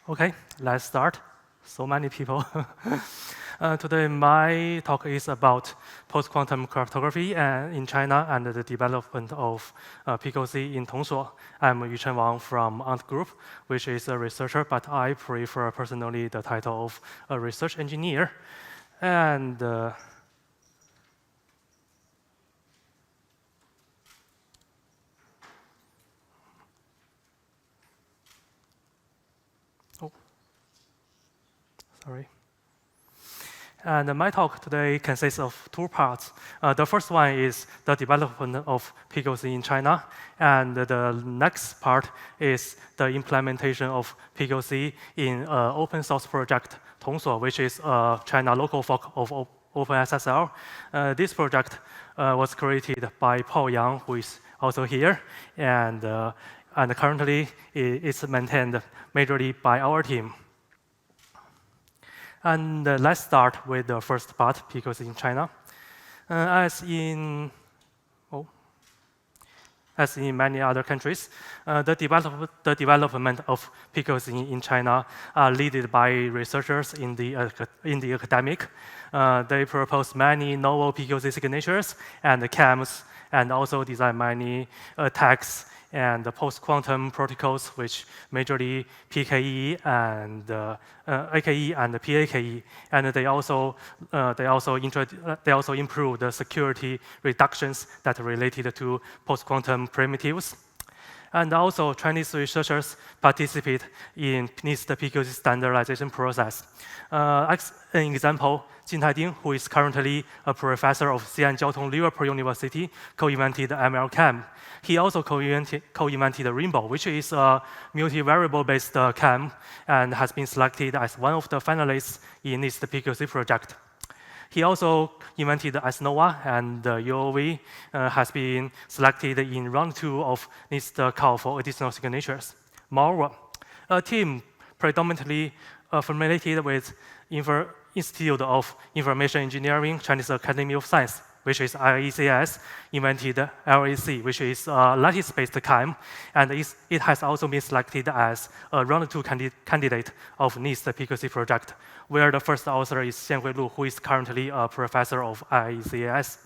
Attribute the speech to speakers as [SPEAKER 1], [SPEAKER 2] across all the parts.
[SPEAKER 1] Okay, let's start. So many people. Today, my talk is about post-quantum cryptography in China and the development of PQC in Tongsuo. I'm Yuchen Wang from Ant Group, which is a researcher, but I prefer personally the title of a research engineer. And sorry. And my talk today consists of two parts. The first one is the development of PQC in China, and the next part is the implementation of PQC in open source project Tongsuo, which is a China local fork of OpenSSL. This project was created by Yang, who is also here, and currently it's maintained majorly by our team. And let's start with the first part, PQC in China. As in many other countries, the development of PQC in China are led by researchers in the academic. They propose many novel PQC signatures and CAMs, and also design many attacks and the post-quantum protocols, which majorly PKE and AKE and PAKE, and they also improve the security reductions that are related to post-quantum primitives. And also, Chinese researchers participate in NIST PQC standardization process. As an example, Jin Taiding, who is currently a professor of Xi'an Jiaotong Liverpool University, co-invented MLCAM. He also co-invented Rainbow, which is a multivariable-based CAM, and has been selected as one of the finalists in NIST PQC project. He also invented SNOVA, and UOV has been selected in round 2 of NIST call for additional signatures. Moreover, a team predominantly affiliated with Institute of Information Engineering, Chinese Academy of Science, which is IECS, invented LAC, which is a lattice-based CAM, and it has also been selected as a round 2 candidate of NIST PQC project, where the first author is Xianhui Lu, who is currently a professor of IECS.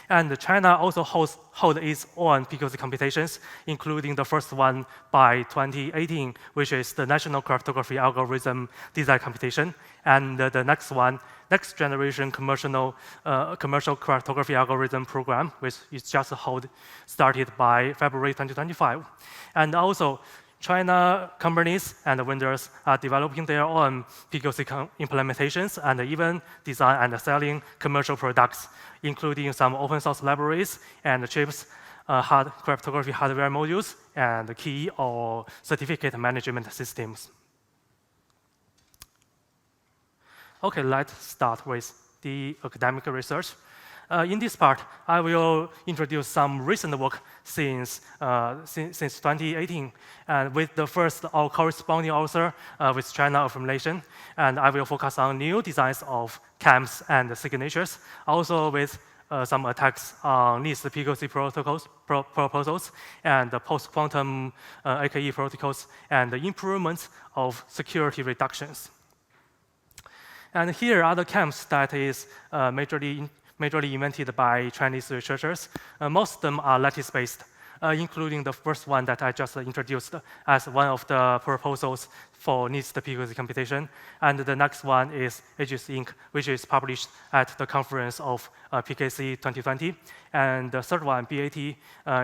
[SPEAKER 1] And China also holds its own PQC competitions, including the first one by 2018, which is the National Cryptography Algorithm Design Competition, and the next one, next generation commercial cryptography algorithm program, which is just started by February 2025. And also, China companies and vendors are developing their own PQC implementations and even design and selling commercial products, including some open source libraries and chips, cryptography hardware modules, and key or certificate management systems. Okay, let's start with the academic research. In this part, I will introduce some recent work since 2018, and with the first or corresponding author with China affiliation, and I will focus on new designs of CAMs and signatures, also with some attacks on NIST PQC proposals and the post-quantum AKE protocols and the improvements of security reductions. And here are the CAMs that is majorly invented by Chinese researchers. Most of them are lattice-based, including the first one that I just introduced as one of the proposals for NIST PQC competition. And the next one is Aegis Inc., which is published at the conference of PQC 2020. And the third one, BAT,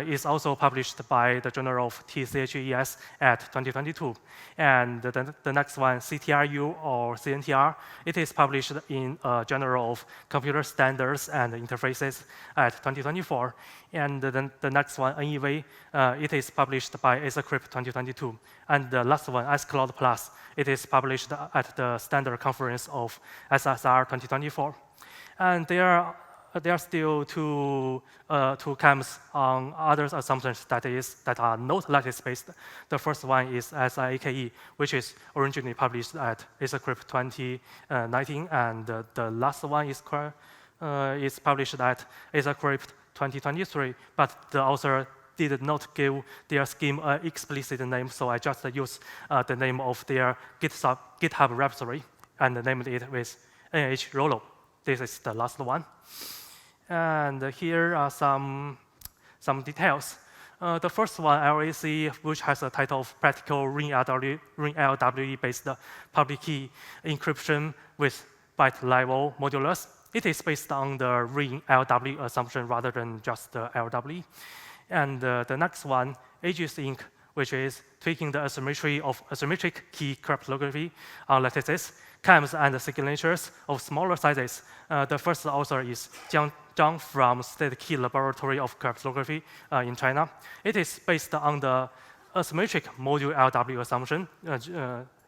[SPEAKER 1] is also published by the Journal of TCHES at 2022. And the next one, CTRU or CNTR, it is published in Journal of Computer Standards and Interfaces at 2024. And then the next one, NEV, it is published by ASACrypt 2022. And the last one, SCloud Plus, it is published at the Standard Conference of SSR 2024. And there are still two CAMs on other assumptions that are not lattice-based. The first one is SIAKE, which is originally published at ASACrypt 2019, and the last one is published at ASACrypt 2023, but the author did not give their scheme an explicit name, so I just used the name of their GitHub repository and named it with NH Rollo. This is the last one. And here are some details. The first one, LAC, which has a title of Practical Ring LWE-based public key encryption with byte-level modulus. It is based on the ring LW assumption rather than just the LW. And the next one, Aegis Inc., which is tweaking the asymmetry of asymmetric key cryptography on lattices, CAMs, and signatures of smaller sizes. The first author is Zhang from State Key Laboratory of Cryptography in China. It is based on the asymmetric module LW assumption.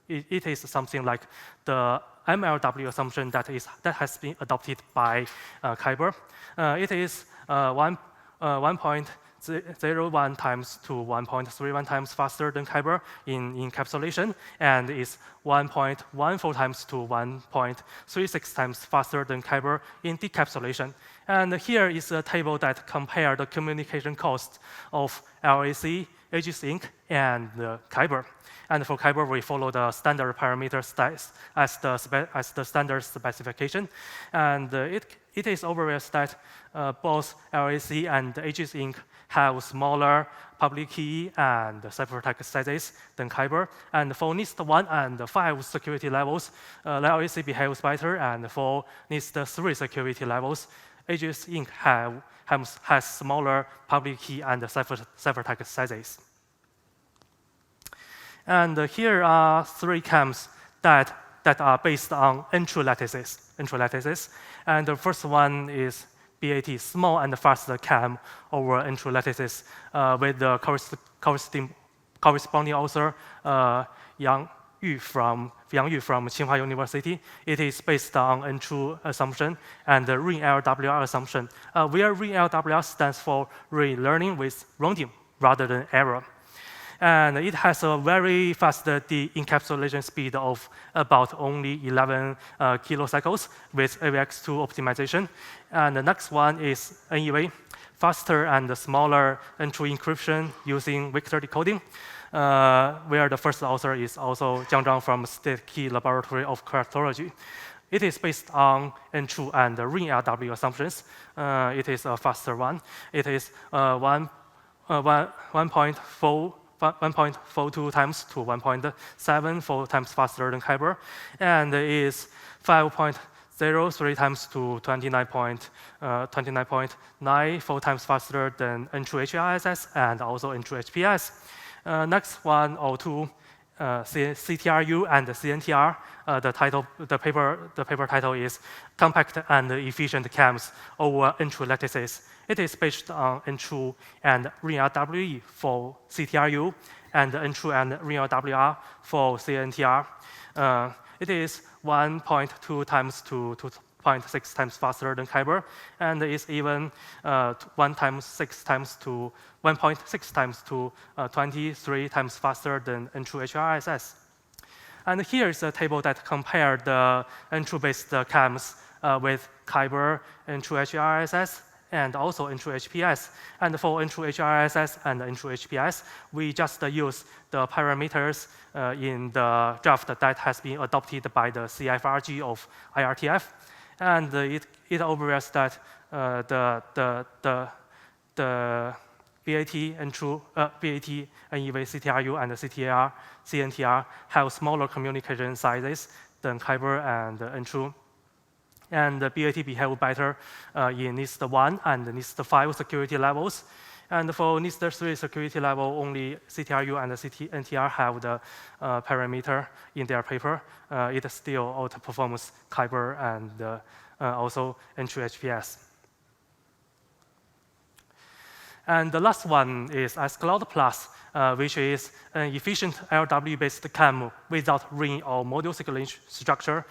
[SPEAKER 1] It is something like the MLW assumption that has been adopted by Kyber. It is 1.01 times to 1.31 times faster than Kyber in encapsulation, and is 1.14 times to 1.36 times faster than Kyber in decapsulation. And here is a table that compares the communication cost of LAC, Aegis Inc., and Kyber. And for Kyber, we follow the standard parameter as the standard specification. And it is obvious that both LAC and Aegis Inc. have smaller public key and ciphertext sizes than Kyber. And for NIST 1 and 5 security levels, LAC behaves better. And for NIST 3 security levels, Aegis Inc. has smaller public key and ciphertext sizes. And here are 3 CAMs that are based on N-true lattices. And the first one is BAT, small and fast CAM over N-true lattices, with the corresponding author Yang Yu from Tsinghua University. It is based on N-true assumption and the ring LWR assumption, where ring LWR stands for relearning with rounding rather than error. And it has a very fast de-encapsulation speed of about only 11 kilocycles with AVX2 optimization. And the next one is NEV, faster and smaller N-true encryption using vector decoding, where the first author is also Zhang from State Key Laboratory of Cryptology. It is based on N-true and ring LW assumptions. It is a faster one. It is 1.42 times to 1.74 times faster than Kyber, and is 5.03 times to 29.94 times faster than N-true HRSS and also N-true HPS. Next one or two, CTRU and CNTR. The paper title is Compact and Efficient CAMs over N-true lattices. It is based on N-true and ring LWE for CTRU and N-true and ring LWR for CNTR. It is 1.2 times to 2.6 times faster than Kyber, and is even 1.6 times to 23 times faster than N-true HRSS. And here is a table that compared the N-true-based CAMs with Kyber, N-true HRSS, and also N-true HPS. And for N-true HRSS and N-true HPS, we just use the parameters in the draft that has been adopted by the CFRG of IRTF. And it obvious that the BAT, N-true, BAT, NEV, CTRU, and CTR, CNTR have smaller communication sizes than Kyber and N-true. And the BAT behave better in NIST 1 and NIST 5 security levels. And for NIST 3 security level, only CTRU and CNTR have the parameter in their paper. It still outperforms Kyber and also N-true HPS. And the last one is SCloud Plus, which is an efficient LW-based CAM without ring or module signature structure.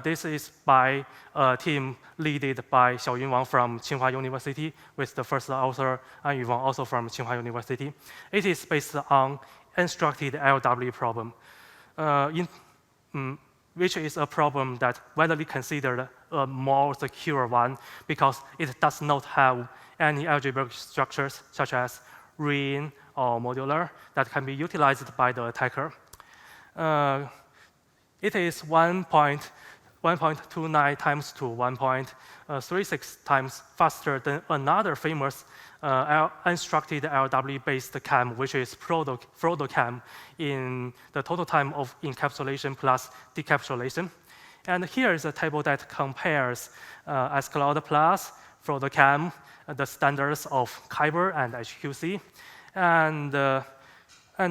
[SPEAKER 1] This is by a team led by Xiaoyun Wang from Tsinghua University, with the first author, Yu Wang, also from Tsinghua University. It is based on unstructured LW problem, which is a problem that widely considered a more secure one because it does not have any algebraic structures such as ring or modular that can be utilized by the attacker. It is 1.29 times to 1.36 times faster than another famous unstructured LW-based CAM, which is ProtoCAM, in the total time of encapsulation plus decapsulation. And here is a table that compares SCloud plus ProtoCAM, the standards of Kyber and HQC. And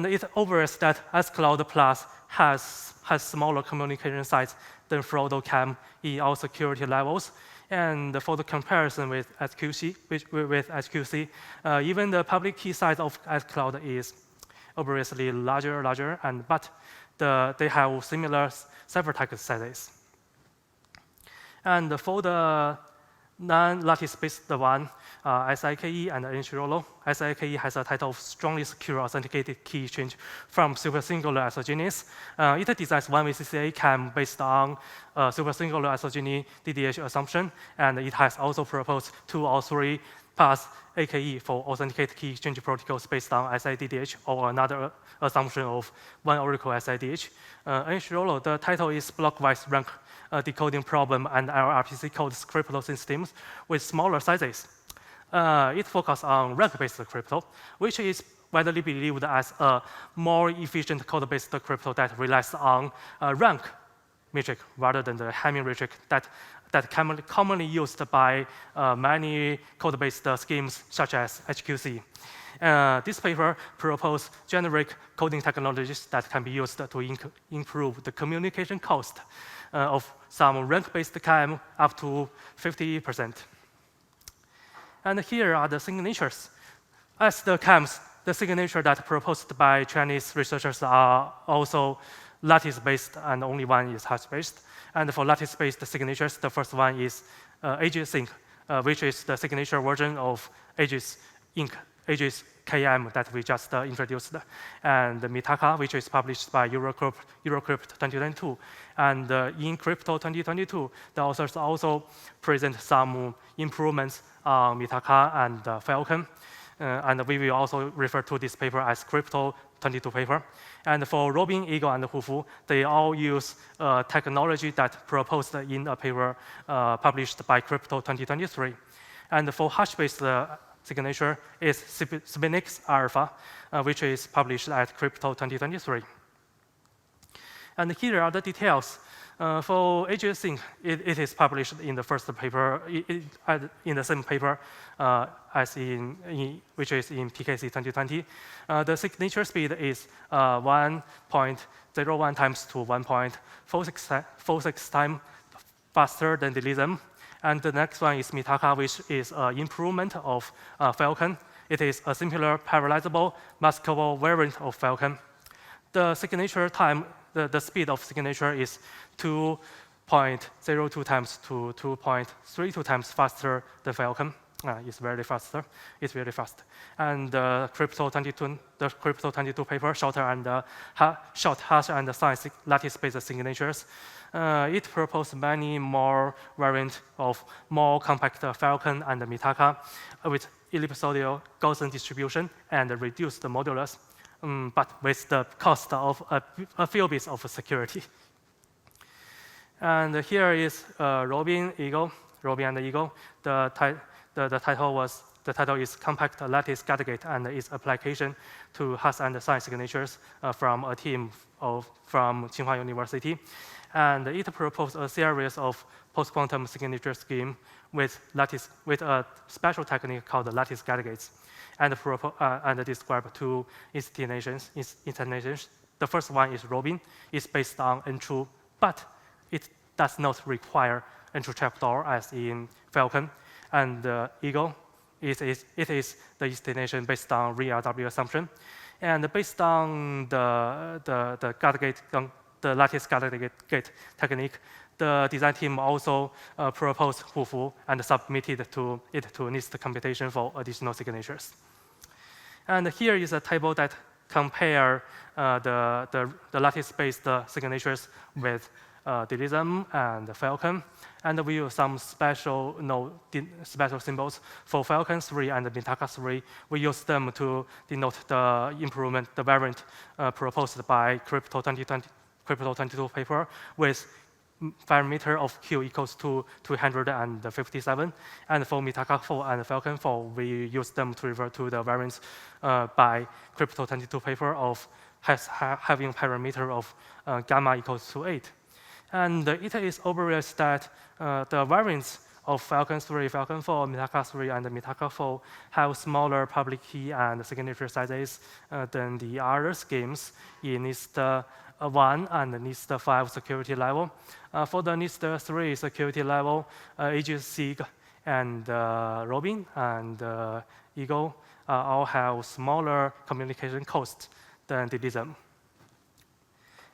[SPEAKER 1] it obvious that SCloud plus has smaller communication size than ProtoCAM in all security levels. And for the comparison with HQC, even the public key size of SCloud is obviously larger, but they have similar ciphertext sizes. And for the non-lattice-based one, SIKE and Enshirolo. SIKE has a title of strongly secure authenticated key exchange from supersingular isogenies. It designs one VCCA CAM based on supersingular isogeny DDH assumption, and it has also proposed 2 or 3 paths AKE for authenticated key exchange protocols based on SIDDH or another assumption of one oracle SIDH. Enshirolo, the title is blockwise rank decoding problem and RPC code crypto systems with smaller sizes. It focuses on rank-based crypto, which is widely believed as a more efficient code-based crypto that relies on rank metric rather than the Hamming metric that commonly used by many code-based schemes such as HQC. This paper proposes generic coding technologies that can be used to improve the communication cost of some rank-based CAM up to 50%. And here are the signatures. As the CAMs, the signature that proposed by Chinese researchers are also lattice-based, and only one is hash-based. And for lattice-based signatures, the first one is Aegis Inc., which is the signature version of Aegis Inc., Aegis KM that we just introduced, and the Mitaka, which is published by Eurocrypt 2022. And in Crypto 2022, the authors also present some improvements on Mitaka and Falcon. And we will also refer to this paper as Crypto 22 paper. And for Robin, Eagle, and Hufu, they all use technology that proposed in a paper published by Crypto 2023. And for hash-based signature is Spinix Alpha, which is published at Crypto 2023. And here are the details. For Aegis Inc., it is published in the first paper, in the same paper as which is in PQC 2020. The signature speed is 1.01 times to 1.46 times faster than the Lithium. And the next one is Mitaka, which is an improvement of Falcon. It is a simpler, parallelizable, maskable variant of Falcon. The signature time, the speed of signature is 2.02 times to 2.32 times faster than Falcon. It's very faster. It's really fast. And the Crypto 22 paper, short hash and size lattice-based signatures. It proposed many more variants of more compact Falcon and Mitaka with ellipsoidal Gaussian distribution and reduced modulus, but with the cost of a few bits of security. And here is Robin and Eagle. The title is Compact Lattice Gategate and its application to hash and sign signatures from a team from Tsinghua University. And it proposed a series of post-quantum signature scheme with a special technique called lattice gategates, and describe 2 instantiations. The first one is Robin. It's based on N2, but it does not require N2 trapdoor as in Falcon. And Eagle, it is the instantiation based on ReLW assumption. And based on the lattice gategate technique, the design team also proposed Hufu and submitted it to NIST computation for additional signatures. And here is a table that compare the lattice-based signatures with DLism and Falcon. And we use some special symbols for Falcon 3 and Mintaka 3. We use them to denote the improvement, the variant proposed by Crypto 22 paper with parameter of Q equals to 257. And for Mitaka 4 and Falcon 4, we use them to refer to the variants by Crypto 22 paper of having parameter of gamma equals to 8. And it is obvious that the variants of Falcon 3, Falcon 4, Mitaka 3, and Mitaka 4 have smaller public key and signature sizes than the other schemes in NIST 1 and NIST 5 security level. For the NIST 3 security level, Aegis SIG and Robin and Eagle all have smaller communication costs than DLism.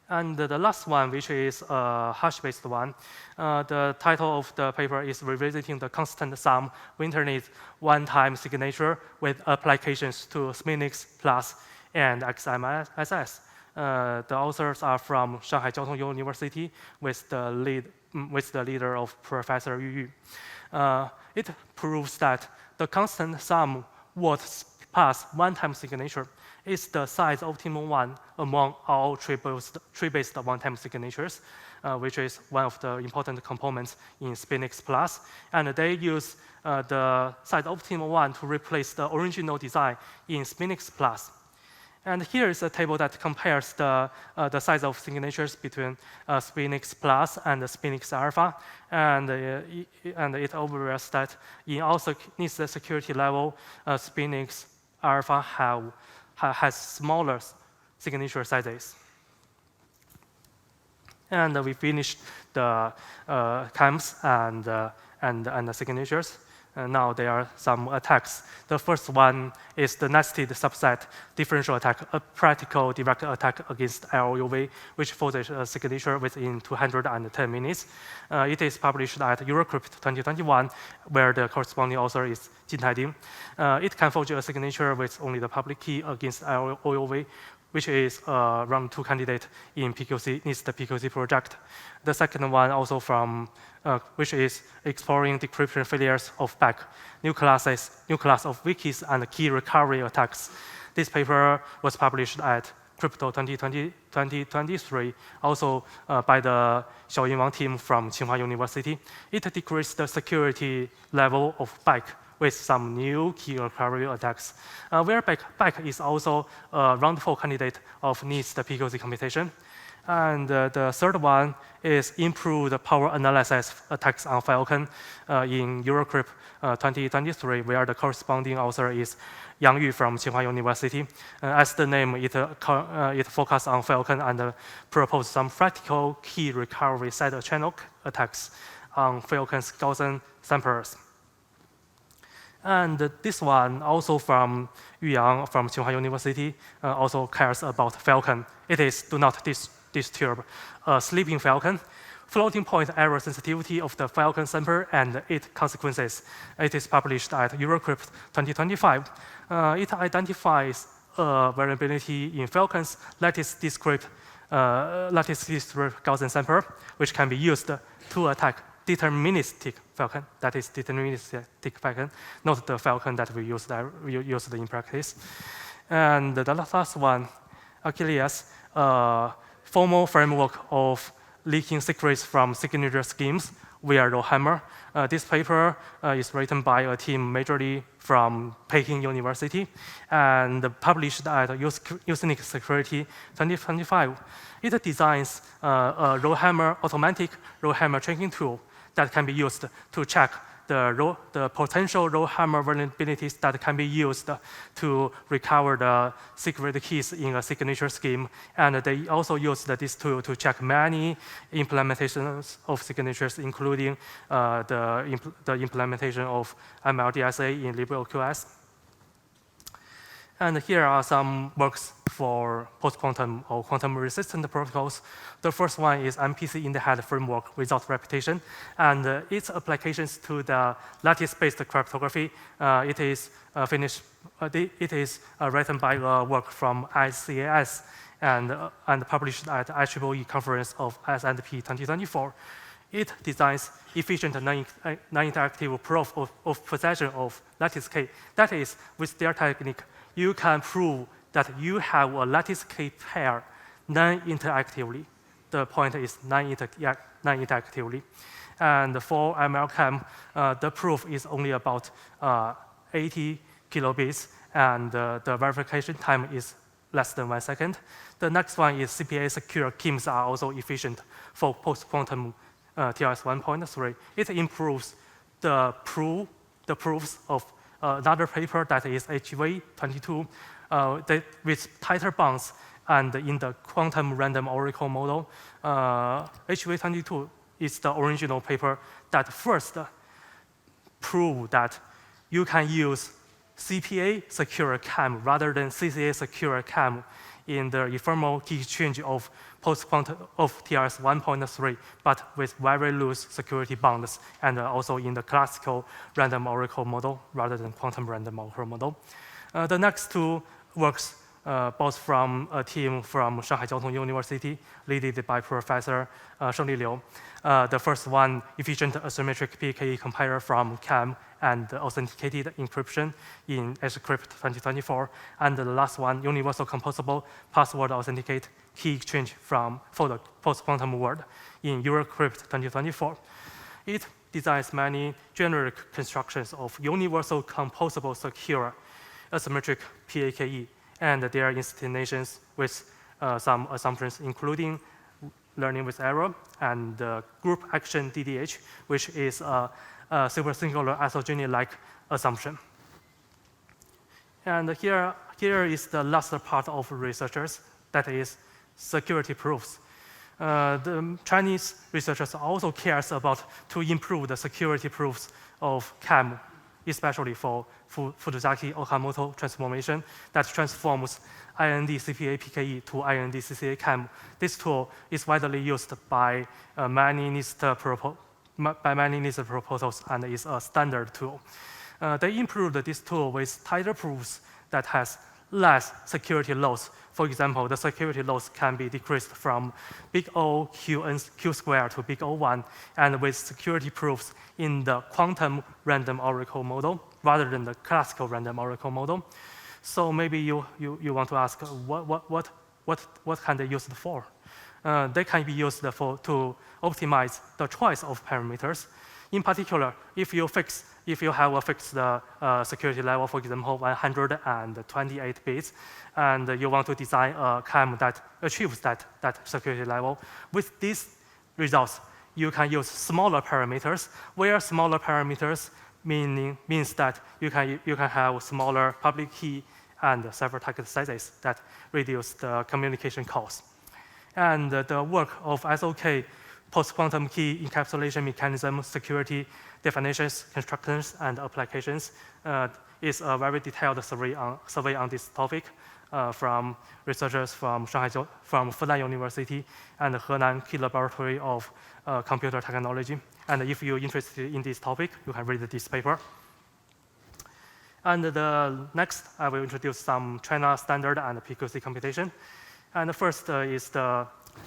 [SPEAKER 1] And the last one, which is a hash-based one, the title of the paper is Revisiting the Constant Sum Internet One-Time Signature with Applications to SPINX Plus and XMSS. The authors are from Shanghai Jiaotong University with the leader of Professor Yu Yu. It proves that the constant sum words pass one-time signature is the size optimal one among all tree-based one-time signatures, which is one of the important components in SPINX Plus. And they use the size optimal one to replace the original design in SPINX Plus. And here is a table that compares the size of signatures between SPINX Plus and SPINX Alpha. And it overrests that in also NIST security level, SPINX Alpha has smaller signature sizes. And we finished the camps and the signatures. Now there are some attacks. The first one is the nested subset differential attack, a practical direct attack against LUV, which forces a signature within 210 minutes. It is published at Eurocrypt 2021, where the corresponding author is Jin Taiding. It can forge a signature with only the public key against LUV, which is round 2 candidate in PQC, NIST PQC project. The second one also from, which is exploring decryption failures of back, new class of wikis and key recovery attacks. This paper was published at Crypto 2023, also by the Xiaoyin Wang team from Tsinghua University. It decreased the security level of back with some new key recovery attacks, where back is also a round 4 candidate of NIST PQC computation. And the third one is improved power analysis attacks on Falcon in Eurocrypt 2023, where the corresponding author is Yang Yu from Tsinghua University. As the name, it focuses on Falcon and proposed some practical key recovery side channel attacks on Falcon's Gaussian samples. And this one, also from Yu Yang from Tsinghua University, also cares about Falcon. It is do not disturb a sleeping Falcon, floating point error sensitivity of the Falcon sample and its consequences. It is published at Eurocrypt 2025. It identifies a variability in Falcon's lattice discrete Gaussian sample, which can be used to attack deterministic Falcon, that is deterministic Falcon, not the Falcon that we used in practice. And the last one, Achilles, formal framework of leaking secrets from signature schemes via Rowhammer. This paper is written by a team majorly from Peking University and published at Usenet Security 2025. It designs a Rowhammer automatic Rowhammer tracking tool that can be used to check the potential Rowhammer vulnerabilities that can be used to recover the secret keys in a signature scheme. And they also use this tool to check many implementations of signatures, including the implementation of MLDSA in LibreOQS. And here are some works for post-quantum or quantum-resistant protocols. The first one is MPC in the head framework without repetition, and its applications to the lattice-based cryptography. It is written by a work from ICAS and published at IEEE Conference of S&P 2024. It designs efficient non-interactive proof of possession of lattice K. That is, with their technique, you can prove that you have a lattice K pair non-interactively. The point is non-interactively. And for MLCAM, the proof is only about 80 kilobits, and the verification time is less than 1 second. The next one is CPA secure KIMs are also efficient for post-quantum TRS 1.3. It improves the proofs of another paper that is HV22 with tighter bonds, and in the quantum random oracle model. HV22 is the original paper that first proved that you can use CPA secure CAM rather than CCA secure CAM in the ephemeral key exchange of post-quantum of TRS 1.3, but with very loose security bonds, and also in the classical random oracle model rather than quantum random oracle model. The next two works both from a team from Shanghai Jiao Tong University, led by Professor Shengli Liu. The first one, efficient asymmetric PKE compiler from CAM and authenticated encryption in HCrypt 2024. And the last one, universal composable password authenticate key exchange for the post-quantum world in EuroCrypt 2024. It designs many generic constructions of universal composable secure asymmetric PKE and their instantiations with some assumptions, including learning with error and group action DDH, which is a super singular isogeny-like assumption. And here is the last part of researchers, that is security proofs. The Chinese researchers also cares about to improve the security proofs of CAM, especially for Fujizaki Okamoto transformation that transforms IND CPA PKE to IND CCA CAM. This tool is widely used by many NIST proposals and is a standard tool. They improved this tool with tighter proofs that has less security loss. For example, the security loss can be decreased from big O Q squared to big O1, and with security proofs in the quantum random oracle model rather than the classical random oracle model. So maybe you want to ask, what can they use it for? They can be used to optimize the choice of parameters. In particular, if you have a fixed security level, for example, 128 bits, and you want to design a CAM that achieves that security level, with these results, you can use smaller parameters, where smaller parameters means that you can have smaller public key and ciphertext sizes that reduce the communication costs. And the work of SOK, post-quantum key encapsulation mechanism, security definitions, constructions, and applications is a very detailed survey on this topic from researchers from Fudan University and the Henan Key Laboratory of Computer Technology. And if you're interested in this topic, you can read this paper. And the next, I will introduce some China standard and PQC computation. And the first is the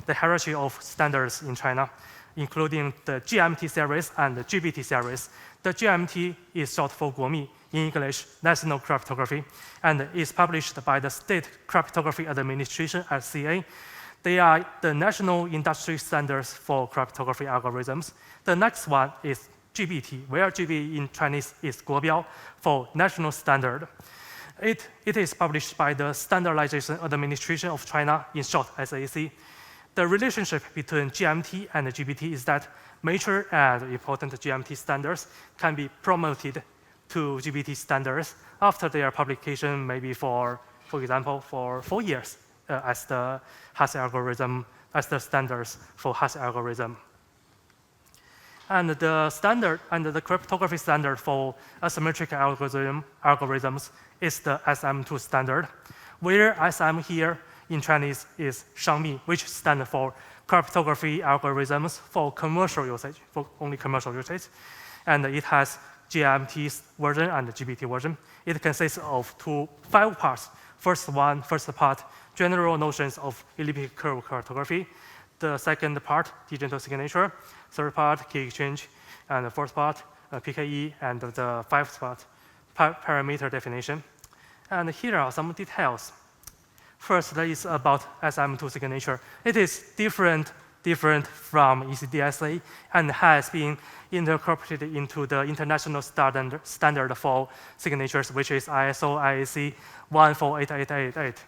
[SPEAKER 1] hierarchy of standards in China, including the GMT series and the GBT series. The GMT is short for Guomi, in English, National Cryptography, and is published by the State Cryptography Administration, SCA. They are the national industry standards for cryptography algorithms. The next one is GBT, where GB in Chinese is 国标 for national standard. It is published by the Standardization Administration of China, in short, SAC. The relationship between GMT and GBT is that mature and important GMT standards can be promoted to GBT standards after their publication, maybe for example, for 4 years as the hash algorithm, as the standards for hash algorithm. And the standard and the cryptography standard for asymmetric algorithms is the SM2 standard, where SM here in Chinese is 商密, which stands for cryptography algorithms for commercial usage, for only commercial usage. And it has GMT version and GBT version. It consists of 5 parts. First part general notions of elliptic curve cryptography. The second part, digital signature. Third part, key exchange. And the fourth part, PKE. And the fifth part, parameter definition. And here are some details. First, that is about SM2 signature. It is different from ECDSA and has been incorporated into the international standard for signatures, which is ISO IEC 148888.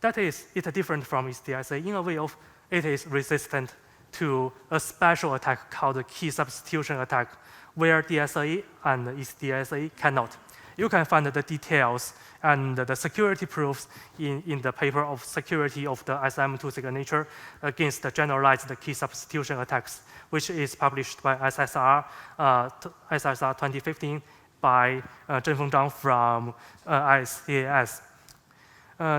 [SPEAKER 1] That is, it's different from ECDSA in a way of it is resistant to a special attack called the key substitution attack, where DSA and ECDSA cannot. You can find the details and the security proofs in the paper of security of the SM2 signature against the generalized key substitution attacks, which is published by SSR 2015 by Zhenfeng Zhang from ICAS.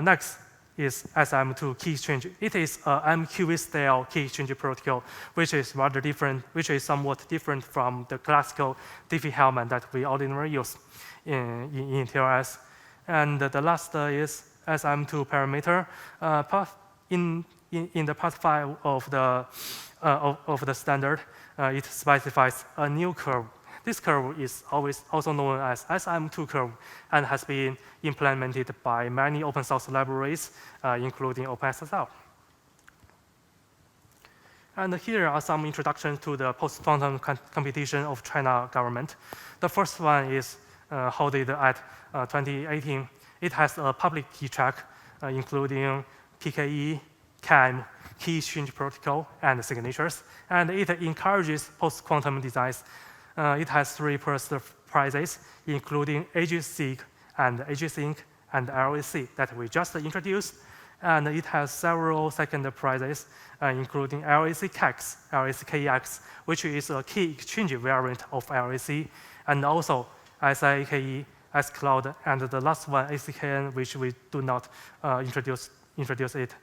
[SPEAKER 1] Next is SM2 key exchange. It is a MQV-style key exchange protocol, which is rather different, which is somewhat different from the classical Diffie-Hellman that we ordinarily use in TLS. And the last is SM2 parameter. In the part 5 of the standard, it specifies a new curve. This curve is also known as SM2 curve and has been implemented by many open source libraries, including OpenSSL. And here are some introductions to the post-quantum competition of China government. The first one is held at 2018. It has a public key track, including PKE, CAM, key exchange protocol, and signatures. And it encourages post-quantum designs. It has 3 first prizes, including AGSync and AGSync and LAC that we just introduced. And it has several second prizes, including LAC-KEX, LAC-KEX, which is a key exchange variant of LAC, and also SIKE, S-Cloud, and the last one, ACKN, which we do not introduce it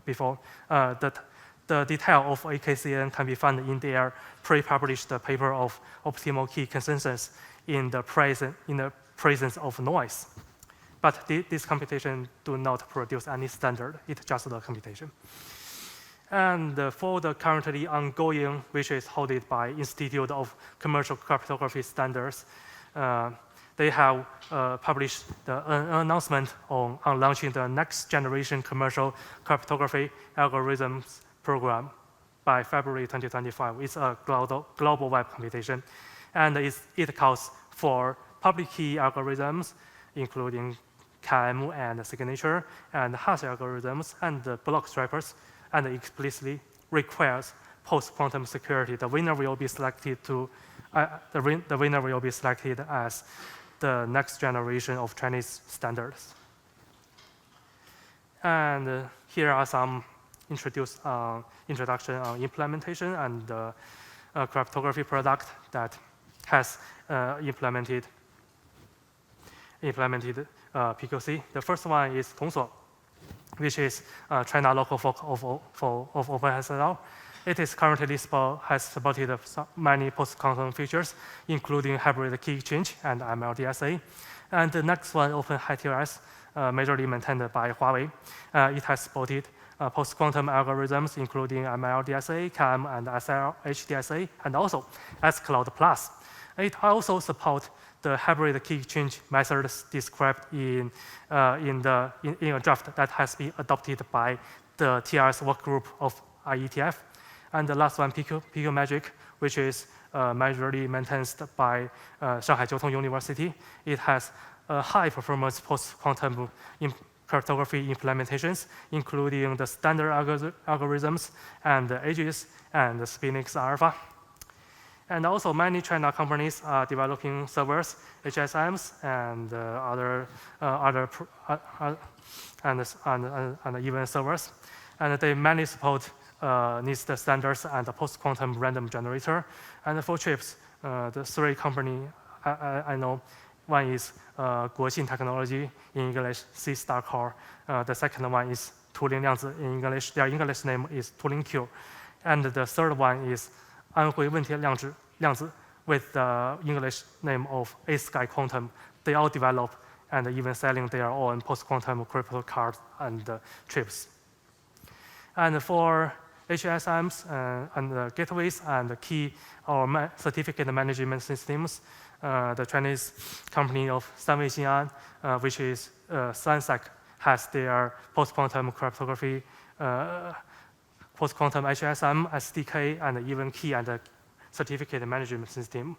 [SPEAKER 1] before. The detail of AKCN can be found in their pre-published paper of optimal key consensus in the presence of noise. But this computation do not produce any standard. It's just the computation. And for the currently ongoing, which is held by Institute of Commercial Cryptography Standards, they have published an announcement on launching the next generation commercial cryptography algorithms program by February 2025. It's a global web computation. And it calls for public key algorithms, including CAM and signature, and hash algorithms, and block strippers, and explicitly requires post-quantum security. The winner will be selected as the next generation of Chinese standards. And here are some introduction on implementation and cryptography product that has implemented PQC. The first one is Tongsuo, which is China local fork of OpenSSL. It is currently has supported many post-quantum features, including hybrid key exchange and MLDSA. And the next one, OpenHTLS, majorly maintained by Huawei. It has supported post-quantum algorithms, including MLDSA, CAM, and SLHDSA, and also S-Cloud Plus. It also supports the hybrid key exchange methods described in a draft that has been adopted by the TRS workgroup of IETF. And the last one, PQ Magic, which is majorly maintained by Shanghai Jiao Tong University. It has high-performance post-quantum cryptography implementations, including the standard algorithms and the AGES and the Spinix Alpha. And also, many China companies are developing servers, HSMs, and and even servers. And they mainly support NIST standards and the post-quantum random generator. And for chips, the 3 companies I know, one is Guoxin Technology, in English, C-Star Core. The second one is Tuling Liangzi, in English. Their English name is Tuling Q. And the third one is Anhui Wentie Liangzi, with the English name of A-Sky Quantum. They all develop and even selling their own post-quantum crypto cards and chips. And for HSMs and gateways and key or certificate management systems, the Chinese company of Stanwei Xin'an, which is Sansec, has their post-quantum cryptography, post-quantum HSM, SDK, and even key and certificate management system.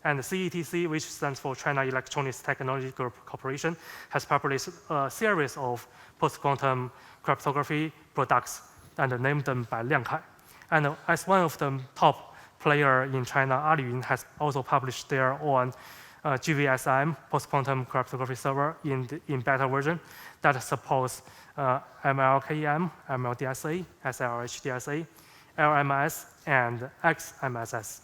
[SPEAKER 1] And the CETC, which stands for China Electronics Technology Group Corporation, has published a series of post-quantum cryptography products and named them by Liang Kai. And as one of the top players in China, Aliyun has also published their own GVSM, post-quantum cryptography server in beta version that supports MLKEM, MLDSA, SLHDSA, LMS, and XMSS.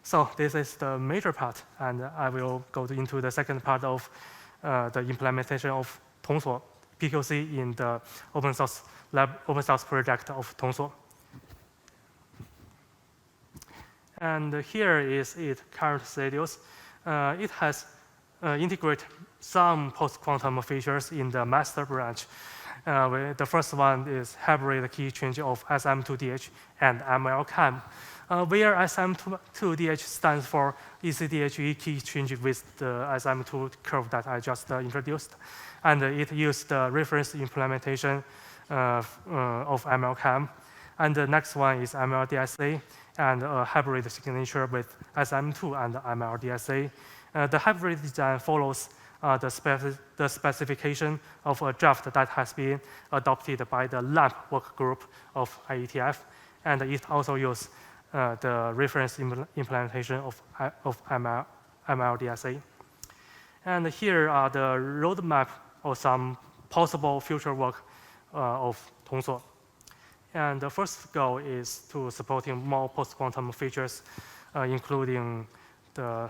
[SPEAKER 1] So this is the major part, and I will go into the second part of the implementation of Tongsuo PQC in the open source project of Tongsuo. And here is its current status. It has integrated some post-quantum features in the master branch. The first one is hybrid key change of SM2DH and MLCAM, where SM2DH stands for ECDHE key change with the SM2 curve that I just introduced. And it used the reference implementation of MLCAM. And the next one is MLDSA and a hybrid signature with SM2 and MLDSA. The hybrid design follows the specification of a draft that has been adopted by the LAMP work group of IETF, and it also uses the reference implementation of MLDSA. And here are the roadmap of some possible future work of Tongsuo. And the first goal is to supporting more post-quantum features, including the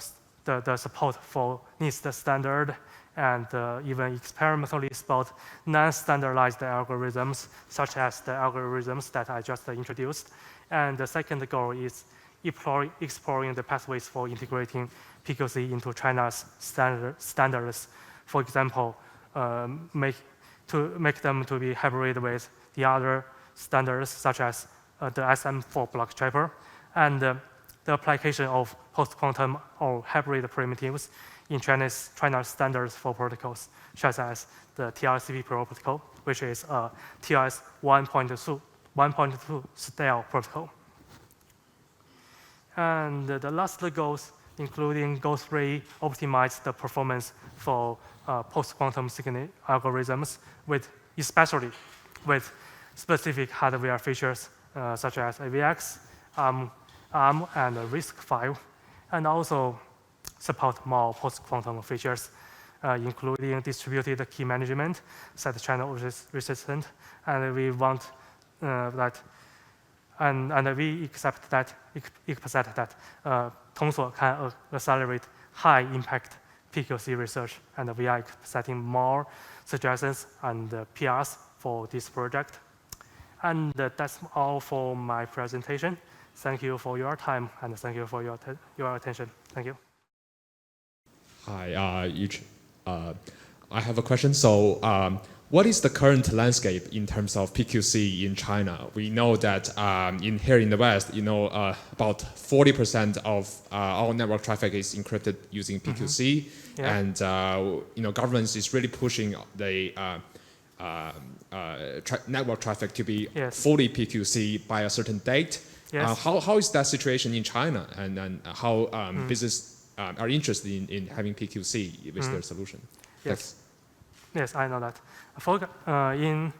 [SPEAKER 1] support for NIST standard and even experimentally support non-standardized algorithms, such as the algorithms that I just introduced. And the second goal is exploring the pathways for integrating PQC into China's standards. For example, make them to be hybrid with the other standards, such as the SM4 block trapper, and the application of post-quantum or hybrid primitives in China's standards for protocols, such as the TRCP protocol, which is a TLS 1.2 style protocol. And the last goals, including goal 3, optimize the performance for post-quantum algorithms, especially with specific hardware features such as AVX, ARM, and RISC-V, and also support more post-quantum features, including distributed key management, set channel resistant, and we want that, and we accept that Tongsuo can accelerate high-impact PQC research, and we are setting more suggestions and PRs for this project. And that's all for my presentation. Thank you for your time, and thank you for your attention. Thank you.
[SPEAKER 2] Hi, Yuchen. I have a question. So, what is the current landscape in terms of PQC in China? We know that here in the West, about 40% of all network traffic is encrypted using PQC,
[SPEAKER 1] Yeah.
[SPEAKER 2] and governments is really pushing the network traffic to be fully PQC by a certain date.
[SPEAKER 1] Yes.
[SPEAKER 2] How is that situation in China, and how business are interested in having PQC with their solution?
[SPEAKER 1] Yes. Yes, I know that.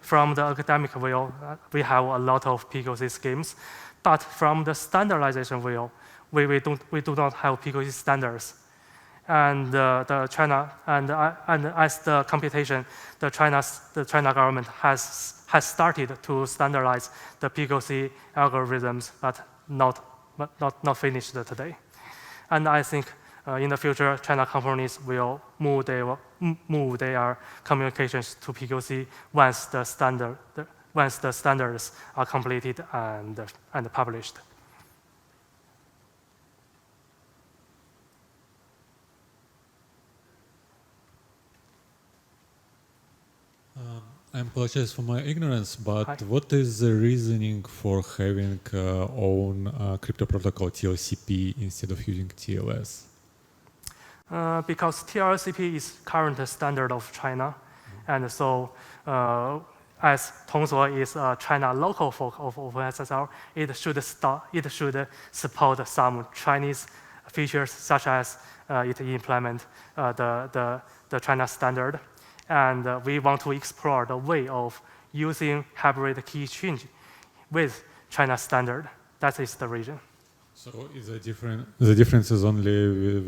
[SPEAKER 1] From the academic view, we have a lot of PQC schemes, but from the standardization view, we do not have PQC standards. And as the computation, the China government has started to standardize the PQC algorithms, but not finished today. And I think in the future, China companies will move their communications to PQC once the standards are completed and published.
[SPEAKER 3] I apologize for my ignorance, but
[SPEAKER 1] Hi.
[SPEAKER 3] what is the reasoning for having own crypto protocol TLCP instead of using TLS?
[SPEAKER 1] Because TLCP is current standard of China, and so as Tongsuo is a China local fork of OpenSSL, it should support some Chinese features, such as it implement the China standard, and we want to explore the way of using hybrid key exchange with China standard. That is the reason.
[SPEAKER 3] So is the difference is only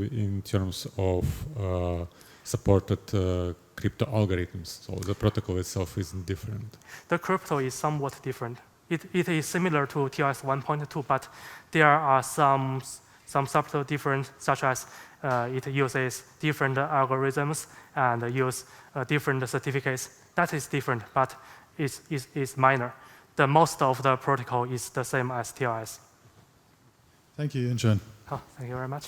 [SPEAKER 3] in terms of supported crypto algorithms, so the protocol itself isn't different?
[SPEAKER 1] The crypto is somewhat different. It is similar to TLS 1.2, but there are some subtle difference, such as it uses different algorithms and use different certificates. That is different, but it's minor. The most of the protocol is the same as TLS.
[SPEAKER 4] Thank you, Yuchen.
[SPEAKER 1] Oh, thank you very much.